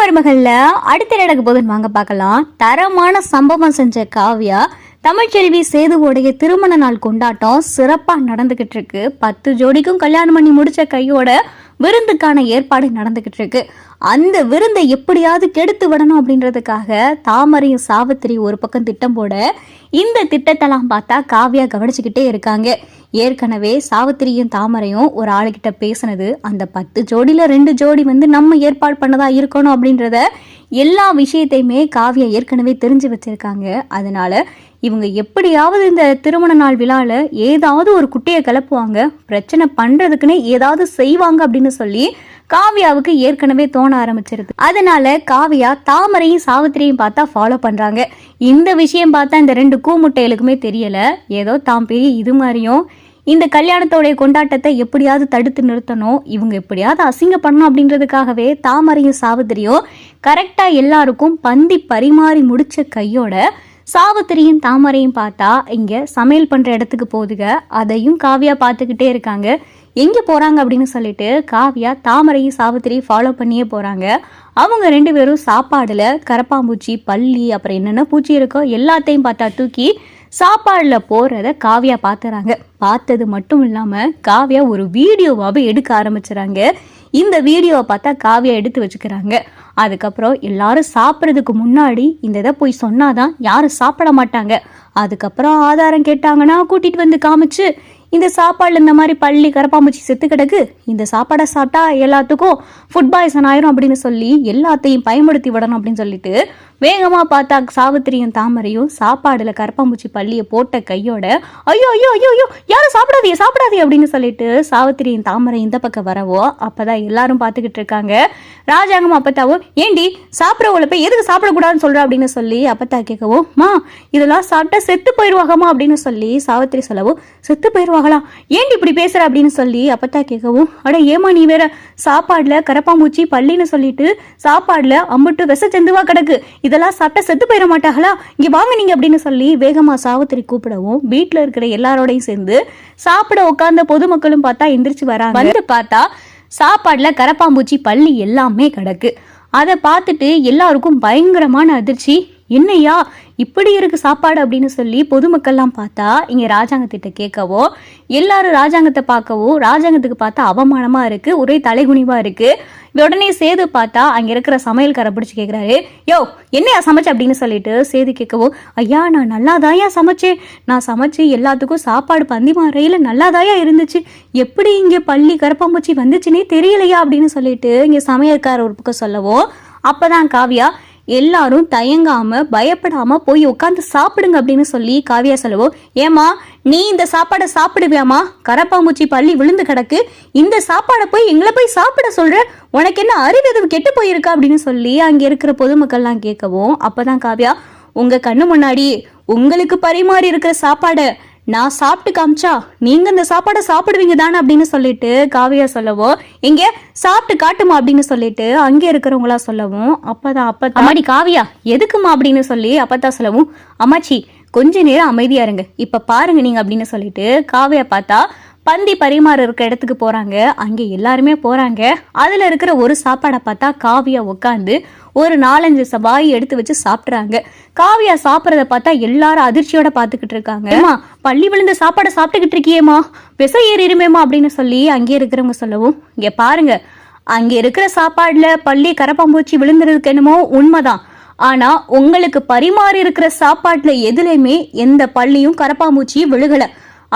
மருமகள்ல அடுத்த நடக்க போதுன்னு வாங்க பார்க்கலாம். தரமான சம்பவம் செஞ்ச காவ்யா தமிழ்ச்செல்வி சேதுவோடைய திருமண நாள் கொண்டாட்டம் சிறப்பா நடந்துகிட்டு இருக்கு. 10 ஜோடிக்கும் கல்யாணம் பண்ணி முடிச்ச கையோட விருந்துக்கான ஏற்பாடு நடந்துகிட்டு இருக்கு. அந்த விருந்தை எப்படியாவது கெடுத்து விடணும் அப்படின்றதுக்காக தாமரையும் சாவித்திரி ஒரு பக்கம் திட்டம் போட, இந்த திட்டத்தெல்லாம் பார்த்தா காவ்யா கவனிச்சுக்கிட்டே இருக்காங்க. ஏற்கனவே சாவித்திரியும் தாமரையும் ஒரு ஆளுகிட்ட பேசினது, அந்த 10 ஜோடியில 2 ஜோடி நம்ம ஏற்பாடு பண்ணதா இருக்கணும் அப்படின்றத எல்லா விஷயத்தையுமே காவ்யா ஏற்கனவே தெரிஞ்சு வச்சிருக்காங்க. அதனால இவங்க எப்படியாவது இந்த திருமண நாள் விழால ஏதாவது ஒரு குட்டையை கிளப்புவாங்க, பிரச்சனை பண்றதுக்குன்னு ஏதாவது செய்வாங்க அப்படின்னு சொல்லி காவ்யாவுக்கு ஏற்கனவே தோண ஆரம்பிச்சிருது. அதனால காவ்யா தாமரையும் சாவித்திரியும் பார்த்தா ஃபாலோ பண்றாங்க. இந்த விஷயம் பார்த்தா இந்த 2 கூமுட்டைகளுக்குமே தெரியல. ஏதோ தாம் பெரிய இது மாதிரியும் இந்த கல்யாணத்தோடைய கொண்டாட்டத்தை எப்படியாவது தடுத்து நிறுத்தணும், இவங்க எப்படியாவது அசிங்க பண்ணணும் அப்படின்றதுக்காகவே தாமரையும் சாவித்திரியும் கரெக்டா எல்லாருக்கும் பந்தி பரிமாறி முடிச்ச கையோட சாவித்திரியும் தாமரையும் பார்த்தா இங்க சமையல் பண்ற இடத்துக்கு போதுக. அதையும் காவ்யா பார்த்துக்கிட்டே இருக்காங்க. எங்க போறாங்க அப்படின்னு சொல்லிட்டு காவ்யா தாமரையும் சாவித்திரி ஃபாலோ பண்ணியே போறாங்க. அவங்க 2 பேரும் சாப்பாடுல கரப்பாம்பூச்சி, பல்லி, அப்புறம் என்னென்ன பூச்சி இருக்கோ எல்லாத்தையும் பார்த்தா தூக்கி சாப்பாடுல போறத காவ்யா பார்த்துறாங்க. பார்த்தது மட்டும் இல்லாம காவ்யா ஒரு வீடியோவாவே எடுக்க ஆரம்பிச்சுறாங்க. இந்த வீடியோவை பார்த்தா காவ்யா எடுத்து வச்சுக்கிறாங்க. அதுக்கப்புறம் எல்லாரும் சாப்பிட்றதுக்கு முன்னாடி இந்த இதை போய் சொன்னாதான் யாரும் சாப்பிட மாட்டாங்க. அதுக்கப்புறம் ஆதாரம் கேட்டாங்கன்னா கூட்டிட்டு வந்து காமிச்சு, இந்த சாப்பாடுல இந்த மாதிரி பள்ளி கரப்பாம்பூச்சி செத்து கிடக்கு, இந்த சாப்பாடை சாப்பிட்டா எல்லாத்துக்கும் ஃபுட் பாய்சன் ஆயிரும் அப்படின்னு சொல்லி எல்லாத்தையும் பயன்படுத்தி விடணும் அப்படின்னு சொல்லிட்டு வேகமா பார்த்தா சாவித்திரியும் தாமரையும் சாப்பாடுல கரப்பாம்பூச்சி பள்ளியை போட்ட கையோட ஐயோ ஐயோ ஐயோ ஐயோ யாரும் சாப்பிடாதே அப்படின்னு சொல்லிட்டு சாவித்திரியும் தாமரை இந்த பக்கம் வரவோ அப்பதான் எல்லாரும் பார்த்துக்கிட்டு இருக்காங்க. ராஜாங்கம் அப்பத்தாவும், ஏண்டி சாப்பிட்றவங்கள போய் எதுக்கு சாப்பிடக்கூடாதுன்னு சொல்ற அப்படின்னு சொல்லி அப்பத்தா கேட்கவும், மா இதெல்லாம் சாப்பிட்டா செத்து போயிடுவாங்கம்மா அப்படின்னு சொல்லி சாவித்திரி சொல்லவும், செத்து போயிடுவாங்களா, ஏண்டி இப்படி பேசுற அப்படின்னு சொல்லி அப்பத்தா கேட்கவும், அட ஏமா நீ வேற, சாப்பாடுல கரப்பாம்பூச்சி பள்ளின்னு சொல்லிட்டு சாப்பாடுல அம்புட்டு விச செந்துவா கிடக்கு, இதெல்லாம் சாப்பிட்டா செத்து போயிட மாட்டாங்களா, இங்க வாங்க நீங்க அப்படின்னு சொல்லி வேகமா சாவித்திரி கூப்பிடவும் வீட்டுல இருக்கிற எல்லாரோடையும் சேர்ந்து சாப்பிட உட்கார்ந்த பொதுமக்களும் பார்த்தா எந்திரிச்சு வராங்க. வந்து பார்த்தா சாப்பாடுல கரப்பாம்பூச்சி பள்ளி எல்லாமே கிடக்கு. அதை பார்த்துட்டு எல்லாருக்கும் பயங்கரமான அதிர்ச்சி. என்னையா இப்படி இருக்கு சாப்பாடு அப்படின்னு சொல்லி பொதுமக்கள்லாம் பார்த்தா இங்க ராஜாங்கத்திட்ட கேட்கவோ, எல்லாரும் ராஜாங்கத்தை பார்க்கவோ, ராஜாங்கத்துக்கு பார்த்தா அவமானமா இருக்கு, ஒரே தலைகுனிவா இருக்கு. உடனே சேது பார்த்தா அங்க இருக்கிற சமையல்காரை பிடிச்சி கேட்கிறாரு, யோ என்னையா சமைச்ச அப்படின்னு சொல்லிட்டு சேது கேட்கவோ, ஐயா நான் நல்லாதாயா சமைச்சேன், நான் சமைச்சு எல்லாத்துக்கும் சாப்பாடு பந்தி மாறையில நல்லாதாயா இருந்துச்சு, எப்படி இங்க பள்ளி கரப்பாம்பூச்சி வந்துச்சுன்னே தெரியலையா அப்படின்னு சொல்லிட்டு இங்க சமையல்கார ஒரு பக்கம் சொல்லவோ, அப்பதான் காவ்யா எல்லாரும் தயங்காம பயப்படாம போய் உட்காந்து சாப்பிடுங்க அப்படின்னு சொல்லி காவ்யா சொல்லவோ, ஏமா நீ இந்த சாப்பாடை சாப்பிடுவியாமா, கரப்பாம்பூச்சி பள்ளி விழுந்து கிடக்கு, இந்த சாப்பாடை போய் எங்களை போய் சாப்பிட சொல்ற, உனக்கு என்ன அறிவு எதுவும் கெட்டு போயிருக்கா அப்படின்னு சொல்லி அங்க இருக்கிற பொதுமக்கள்லாம் கேட்கவும், அப்பதான் காவ்யா, உங்க கண்ணு முன்னாடி உங்களுக்கு பரிமாறி இருக்கிற சாப்பாடை நான் சாப்பிட்டு காமிச்சா நீங்க இந்த சாப்பாடை சாப்பிடுவீங்க தானே அப்படின்னு சொல்லிட்டு காவியா சொல்லவோ, எங்க சாப்பிட்டு காட்டுமா அப்படின்னு சொல்லிட்டு அங்கே இருக்கிறவங்களா சொல்லவும், அப்பதான் அம்மாடி காவியா எதுக்குமா அப்படின்னு சொல்லி அப்பதான் சொல்லவும், அம்மாச்சி கொஞ்ச நேரம் அமைதியா இருங்க, இப்ப பாருங்க நீங்க அப்படின்னு சொல்லிட்டு காவியா பார்த்தா பந்தி பரிமாற இருக்கிற இடத்துக்கு போறாங்க. அங்க எல்லாருமே போறாங்க. அதுல இருக்கிற ஒரு சாப்பாடை பார்த்தா காவியா உட்காந்து ஒரு 4-5 சபாய் எடுத்து வச்சு சாப்பிட்றாங்க. காவியா சாப்பிட்றத பார்த்தா எல்லாரும் அதிர்ச்சியோட பார்த்துக்கிட்டு இருக்காங்க. பள்ளி விழுந்த சாப்பாடை சாப்பிட்டுக்கிட்டு இருக்கியேமா, விச ஏறிடுமேமா அப்படின்னு சொல்லி அங்கே இருக்கிறவங்க சொல்லவும், இங்க பாருங்க அங்க இருக்கிற சாப்பாடுல பள்ளி கரப்பாம்பூச்சி விழுந்துறதுக்கு என்னமோ உண்மைதான், ஆனா உங்களுக்கு பரிமாறி இருக்கிற சாப்பாட்டுல எதுலையுமே எந்த பள்ளியும் கரப்பாம்பூச்சியும் விழுகல,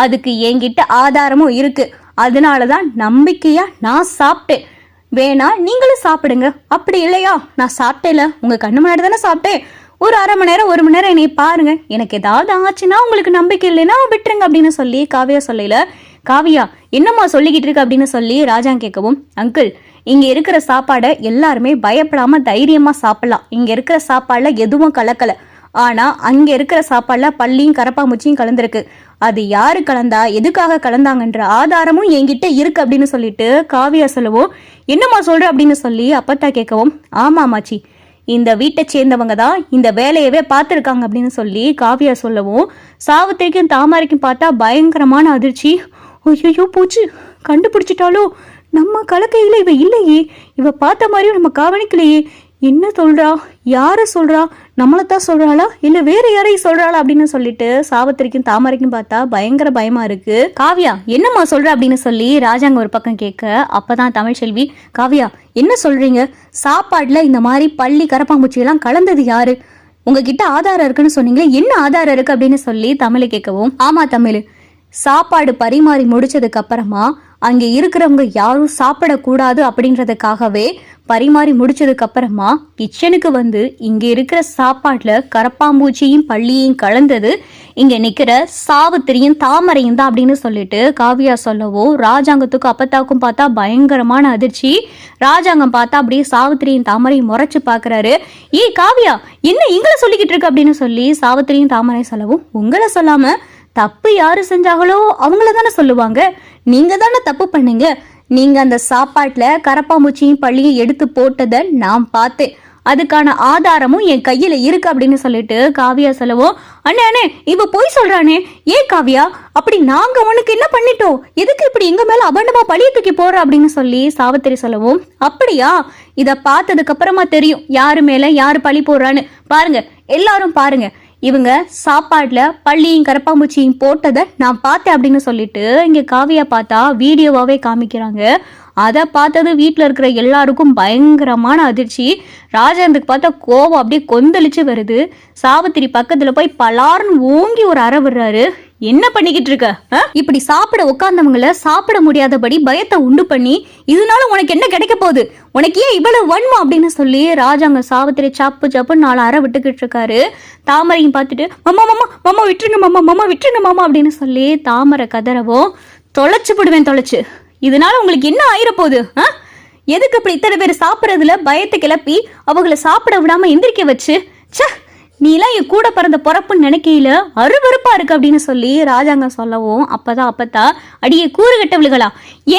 அதுக்கு என்கிட்ட ஆதாரமும் இருக்கு, அதனாலதான் நம்பிக்கையா நான் சாப்பிட்டேன், வேணா நீங்களும் சாப்பிடுங்க, அப்படி இல்லையா நான் சாப்பிட்டேல, உங்க கண்ணு முன்னாடி தானே சாப்பிட்டேன், ஒரு 1/2 மணி நேரம் 1 மணி நேரம் என்னை பாருங்க, எனக்கு ஏதாவது ஆச்சுன்னா உங்களுக்கு நம்பிக்கை இல்லைன்னா விட்டுருங்க அப்படின்னு சொல்லி காவியா சொல்லல. காவியா என்னம்மா சொல்லிக்கிட்டு இருக்கு அப்படின்னு சொல்லி ராஜா கேட்கவும், அங்கிள் இங்க இருக்கிற சாப்பாடை எல்லாருமே பயப்படாம தைரியமா சாப்பிடலாம், இங்க இருக்கிற சாப்பாடுல எதுவும் கலக்கல, ஆனா அங்க இருக்கிற சாப்பாடுல பள்ளியும் கரப்பாம்பூச்சியும் கலந்துருக்கு, அது யாரு கலந்தா எதுக்காக கலந்தாங்கன்ற ஆதாரமும் என்கிட்ட இருக்கு அப்படின்னு சொல்லிட்டு காவியா சொல்லவும், என்னம்மா சொல்ற அப்படின்னு சொல்லி அப்பத்தா கேட்கவும், ஆமாமாச்சி இந்த வீட்டை சேர்ந்தவங்க தான் இந்த வேலையவே பார்த்துருக்காங்க அப்படின்னு சொல்லி காவியா சொல்லவும், சாவித்திரிக்கும் தாமரைக்கும் பார்த்தா பயங்கரமான அதிர்ச்சி. ஐயோ போச்சு, கண்டுபிடிச்சிட்டாலோ, நம்ம கலக்கையில இவ இல்லையே, இவ பார்த்த மாதிரியும் நம்ம கவனிக்கலையே, என்ன சொல்றா, யார சொல்றா, நம்மளத்தான் சொல்றாளா இல்ல வேற யாரையும் சொல்றாளா அப்படின்னு சொல்லிட்டு சாவித்திரிக்கும் தாமரைக்கும் பார்த்தா பயங்கர பயமா இருக்கு. காவியா என்னம்மா சொல்ற அப்படின்னு சொல்லி ராஜாங்க ஒரு பக்கம் கேட்க, அப்பதான் தமிழ்ச்செல்வி, காவியா என்ன சொல்றீங்க, சாப்பாடுல இந்த மாதிரி பள்ளி கரப்பாம்பூச்சி எல்லாம் கலந்தது யாரு, உங்ககிட்ட ஆதாரம் இருக்குன்னு சொன்னீங்களே, என்ன ஆதாரம் இருக்கு அப்படின்னு சொல்லி தமிழை கேட்கவும், ஆமா தமிழ், சாப்பாடு பரிமாறி முடிச்சதுக்கு அப்புறமா அங்கே இருக்கிறவங்க யாரும் சாப்பிடக்கூடாது அப்படின்றதுக்காகவே பரிமாறி முடிச்சதுக்கு அப்புறமா கிச்சனுக்கு வந்து இங்க இருக்கிற சாப்பாட்டுல கரப்பாம்பூச்சியும் பள்ளியையும் கலந்தது இங்க நிக்கிற சாவித்திரியும் தாமரையும் தான் அப்படின்னு சொல்லிட்டு காவியா சொல்லவும், ராஜாங்கத்துக்கும் அப்பத்தாக்கும் பார்த்தா பயங்கரமான அதிர்ச்சி. ராஜாங்கம் பார்த்தா அப்படியே சாவித்திரியும் தாமரையும் முறைச்சு பாக்குறாரு. காவியா என்ன இங்களை சொல்லிக்கிட்டு இருக்கு அப்படின்னு சொல்லி சாவித்திரியும் தாமரையும் சொல்லவும், உங்களை சொல்லாம தப்பு யாரு செஞ்சாங்களோ அவங்கள தானே சொல்லுவாங்க, நீங்க தானே தப்பு பண்ணீங்க, நீங்க அந்த சாப்பாட்டுல கரப்பாம்பூச்சியும் பள்ளியும் எடுத்து போட்டதை நான் பார்த்தேன், அதுக்கான ஆதாரமும் என் கையில இருக்கு அப்படின்னு சொல்லிட்டு காவியா சொல்லவும், அண்ணே அண்ணே இவ போய் சொல்றானே, ஏன் காவியா அப்படி நாங்க உனக்கு என்ன பண்ணிட்டோம், எதுக்கு இப்படி எங்க மேல அபண்டமா பழிய தூக்கி போற அப்படின்னு சொல்லி சாவித்திரி சொல்லவும், அப்படியா, இத பார்த்ததுக்கு அப்புறமா தெரியும் யாரு மேல யாரு பழி போடுறான்னு, பாருங்க எல்லாரும் பாருங்க, இவங்க சாப்பாடுல பள்ளியும் கரப்பாம்பூச்சியும் போட்டதை நான் பார்த்தேன் அப்படின்னு சொல்லிட்டு இங்க காவியா பார்த்தா வீடியோவாவே காமிக்கிறாங்க. அதை பார்த்தது வீட்டில் இருக்கிற எல்லாருக்கும் பயங்கரமான அதிர்ச்சி. ராஜேந்திரக்கு பார்த்தா கோவம் அப்படியே கொந்தளிச்சு வருது. சாவித்திரி பக்கத்துல போய் பலார்னு ஓங்கி ஒரு அறை விடுறாரு. என்ன பண்ணிக்கிட்டு இருக்க, இப்படி சாப்பிட உட்கார்ந்தவங்கள சாப்பிட முடியாதபடி பயத்தை உண்டு பண்ணி இதனால உனக்கு என்ன கிடைக்க போகுது, உனக்கு ஏன் இவ்வளவு வன்மம் அப்படின்னு சொல்லி ராஜாங்க சாவித்திரி சப்பு சப்புன்னு 4 அறை விட்டுக்கிட்டு இருக்காரு. தாமரையும் பார்த்துட்டு மாமா மாமா மாமா விட்டுருங்க மாமா மாமா விட்டுருங்க மாமா அப்படின்னு சொல்லி தாமரை கதறவும், தொலைச்சு போடுவேன் தொலைச்சு, இதனால உங்களுக்கு என்ன ஆயிரப்போகுது, எதுக்கு அப்படி இத்தனை பேர் சாப்பிட்றதுல பயத்தை கிளப்பி அவங்கள சாப்பிட விடாம எந்திரிக்க வச்சு, நீலாம் என் கூட பிறந்த பொறப்புன்னு நினைக்கையில அருவருப்பா இருக்கு அப்படின்னு சொல்லி ராஜாங்க சொல்லவும், அப்பத்தா அடியே கூறு கட்டவளுகளா,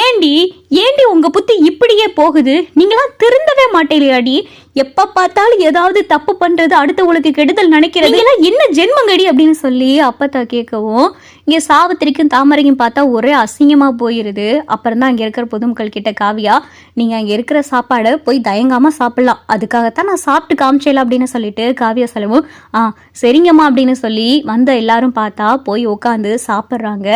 ஏண்டி உங்க புத்தி இப்படியே போகுது, நீங்களாம் திருந்தவே மாட்டேலையாடி, எப்ப பார்த்தாலும் ஏதாவது தப்பு பண்றது அடுத்தவங்களுக்கு கெடுதல் நினைக்கிறது என்ன ஜென்மங்கடி அப்படின்னு சொல்லி அப்பத்தா கேட்கவும், இங்க சாவித்திரிக்கும் தாமரையும் பார்த்தா ஒரே அசிங்கமா போயிருது. அப்புறம் தான் அங்க இருக்கிற பொதுமக்கள் கிட்ட காவியா, நீங்க அங்க இருக்கிற சாப்பாடை போய் தயங்காம சாப்பிடலாம், அதுக்காகத்தான் நான் சாப்பிட்டு காமிச்சேல அப்படின்னு சொல்லிட்டு காவியா சொல்லவும், சரிங்கம்மா அப்படின்னு சொல்லி வந்த எல்லாரும் பார்த்தா போய் உட்காந்து சாப்பிட்றாங்க.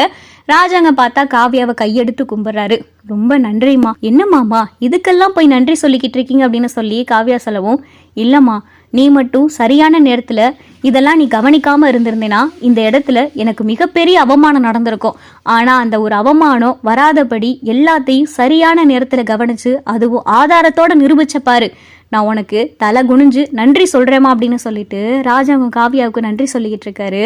ராஜாங்க பார்த்தா காவியாவை கையெடுத்து கும்பிடுறாரு. ரொம்ப நன்றிம்மா. என்னம்மாமா இதுக்கெல்லாம் போய் நன்றி சொல்லிக்கிட்டு இருக்கீங்க அப்படின்னு சொல்லி காவியா சொல்லவும், இல்லம்மா நீ மட்டும் சரியான நேரத்துல இதெல்லாம் நீ கவனிக்காம இருந்திருந்தேனா இந்த இடத்துல எனக்கு மிகப்பெரிய அவமானம் நடந்திருக்கும். ஆனா அந்த ஒரு அவமானம் வராதபடி எல்லாத்தையும் சரியான நேரத்துல கவனிச்சு அதுவும் ஆதாரத்தோட நிரூபிச்ச பாரு, நான் உனக்கு தலை குனிஞ்சு நன்றி சொல்றேமா அப்படின்னு சொல்லிட்டு ராஜாங்க காவியாவுக்கு நன்றி சொல்லிக்கிட்டு இருக்காரு.